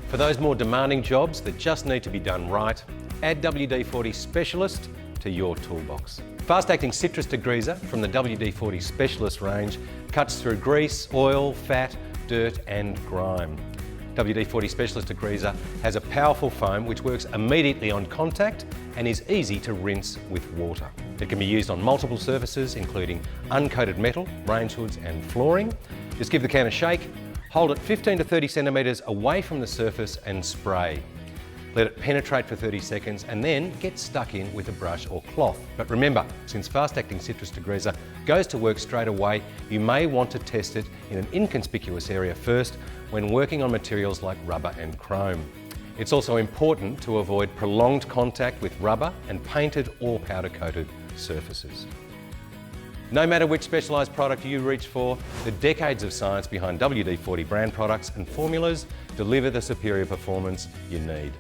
For those more demanding jobs that just need to be done right, add WD-40 Specialist to your toolbox. Fast-acting citrus degreaser from the WD-40 Specialist range cuts through grease, oil, fat, dirt and grime. WD-40 Specialist degreaser has a powerful foam which works immediately on contact and is easy to rinse with water. It can be used on multiple surfaces including uncoated metal, range hoods and flooring. Just give the can a shake, hold it 15 to 30 centimetres away from the surface and spray. Let it penetrate for 30 seconds and then get stuck in with a brush or cloth. But remember, since fast-acting citrus degreaser goes to work straight away, you may want to test it in an inconspicuous area first when working on materials like rubber and chrome. It's also important to avoid prolonged contact with rubber and painted or powder-coated surfaces. No matter which specialised product you reach for, the decades of science behind WD-40 brand products and formulas deliver the superior performance you need.